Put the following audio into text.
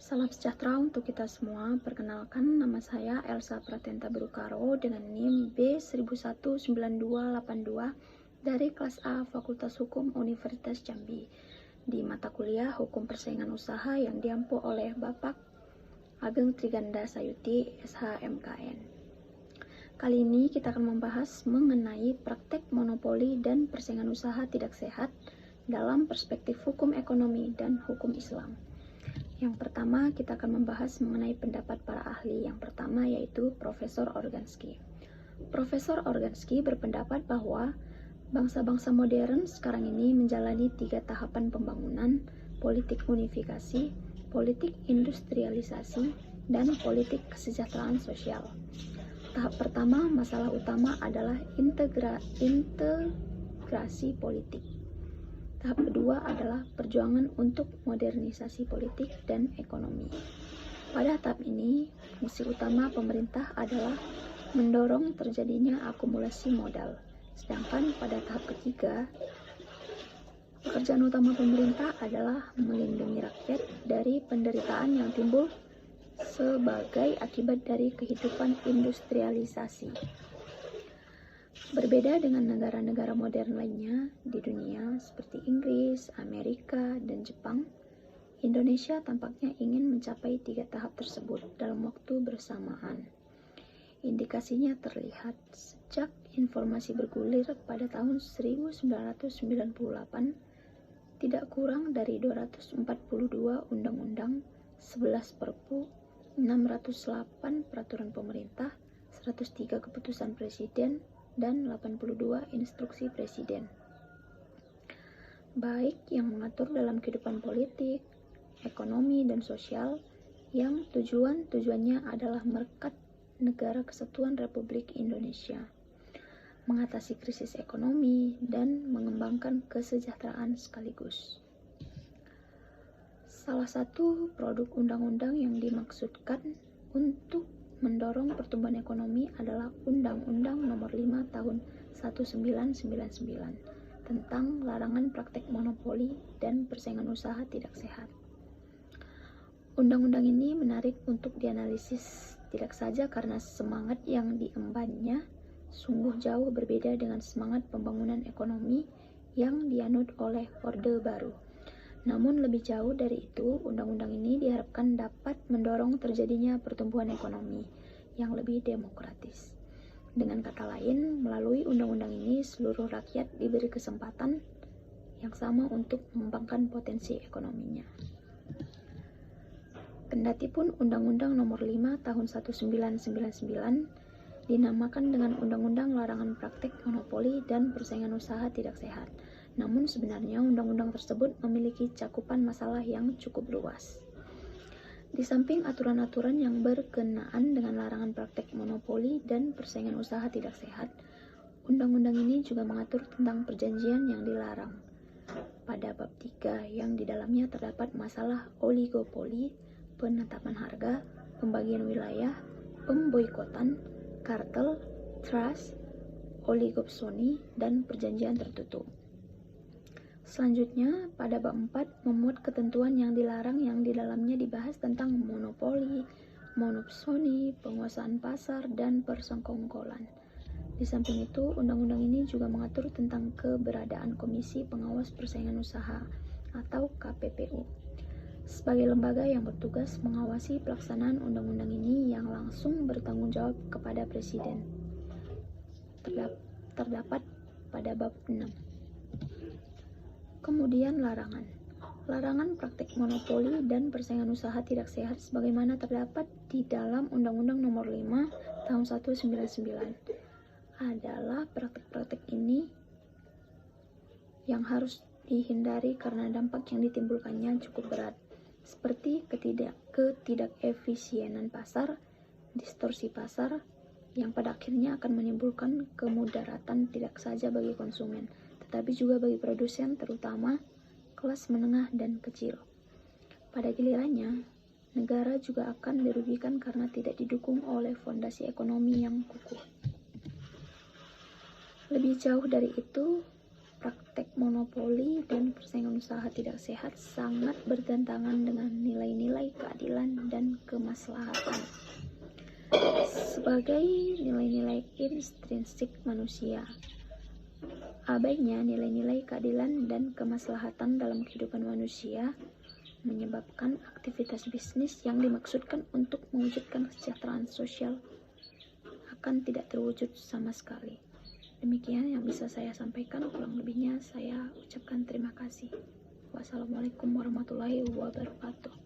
Salam sejahtera untuk kita semua. Perkenalkan, nama saya Elsa Pratenta Berukaro dengan NIM B1019282 dari kelas A Fakultas Hukum Universitas Jambi di mata kuliah Hukum Persaingan Usaha yang diampu oleh Bapak Ageng Triganda Sayuti, SHMKN. Kali ini kita akan membahas mengenai praktek monopoli dan persaingan usaha tidak sehat dalam perspektif hukum ekonomi dan hukum Islam. Yang pertama, kita akan membahas mengenai pendapat para ahli. Yang pertama yaitu Profesor Organski. Profesor Organski berpendapat bahwa bangsa-bangsa modern sekarang ini menjalani 3 tahapan pembangunan: politik unifikasi, politik industrialisasi, dan politik kesejahteraan sosial. Tahap pertama, masalah utama adalah integrasi politik. Tahap kedua adalah perjuangan untuk modernisasi politik dan ekonomi. Pada tahap ini, fungsi utama pemerintah adalah mendorong terjadinya akumulasi modal. Sedangkan pada tahap ketiga, pekerjaan utama pemerintah adalah melindungi rakyat dari penderitaan yang timbul sebagai akibat dari kehidupan industrialisasi. Berbeda dengan negara-negara modern lainnya di dunia seperti Inggris, Amerika, dan Jepang, Indonesia tampaknya ingin mencapai 3 tahap tersebut dalam waktu bersamaan. Indikasinya terlihat sejak informasi bergulir pada tahun 1998, tidak kurang dari 242 undang-undang, 11 Perpu, 608 peraturan pemerintah, 103 keputusan presiden, dan 82 instruksi presiden, baik yang mengatur dalam kehidupan politik, ekonomi, dan sosial, yang tujuannya adalah merekat negara kesatuan Republik Indonesia, mengatasi krisis ekonomi, dan mengembangkan kesejahteraan sekaligus. Salah satu produk undang-undang yang dimaksudkan untuk mendorong pertumbuhan ekonomi adalah Undang-Undang Nomor 5 Tahun 1999 tentang larangan praktek monopoli dan persaingan usaha tidak sehat. Undang-undang ini menarik untuk dianalisis, tidak saja karena semangat yang diembannya sungguh jauh berbeda dengan semangat pembangunan ekonomi yang dianut oleh Orde Baru. Namun lebih jauh dari itu, undang-undang ini diharapkan dapat mendorong terjadinya pertumbuhan ekonomi yang lebih demokratis. Dengan kata lain, melalui undang-undang ini seluruh rakyat diberi kesempatan yang sama untuk mengembangkan potensi ekonominya. Kendatipun Undang-Undang Nomor 5 Tahun 1999 dinamakan dengan Undang-Undang Larangan Praktek Monopoli dan Persaingan Usaha Tidak Sehat, namun sebenarnya undang-undang tersebut memiliki cakupan masalah yang cukup luas. Di samping aturan-aturan yang berkenaan dengan larangan praktek monopoli dan persaingan usaha tidak sehat, undang-undang ini juga mengatur tentang perjanjian yang dilarang. Pada bab 3 yang di dalamnya terdapat masalah oligopoli, penetapan harga, pembagian wilayah, pemboikotan, kartel, trust, oligopsoni, dan perjanjian tertutup. Selanjutnya, pada bab 4 memuat ketentuan yang dilarang yang di dalamnya dibahas tentang monopoli, monopsoni, penguasaan pasar, dan persekongkolan. Di samping itu, undang-undang ini juga mengatur tentang keberadaan Komisi Pengawas Persaingan Usaha atau KPPU sebagai lembaga yang bertugas mengawasi pelaksanaan undang-undang ini yang langsung bertanggung jawab kepada Presiden. Terdapat pada bab 6. Kemudian larangan praktek monopoli dan persaingan usaha tidak sehat sebagaimana terdapat di dalam Undang-Undang Nomor 5 Tahun 1999 adalah praktek-praktek ini yang harus dihindari karena dampak yang ditimbulkannya cukup berat, seperti ketidakefisienan pasar, distorsi pasar, yang pada akhirnya akan menimbulkan kemudaratan tidak saja bagi konsumen, tetapi juga bagi produsen, terutama kelas menengah dan kecil. Pada gilirannya, negara juga akan dirugikan karena tidak didukung oleh fondasi ekonomi yang kukuh. Lebih jauh dari itu, praktek monopoli dan persaingan usaha tidak sehat sangat bertentangan dengan nilai-nilai keadilan dan kemaslahatan sebagai nilai-nilai intrinsik manusia. Abainya nilai-nilai keadilan dan kemaslahatan dalam kehidupan manusia menyebabkan aktivitas bisnis yang dimaksudkan untuk mewujudkan kesejahteraan sosial akan tidak terwujud sama sekali. Demikian yang bisa saya sampaikan, kurang lebihnya saya ucapkan terima kasih. Wassalamualaikum warahmatullahi wabarakatuh.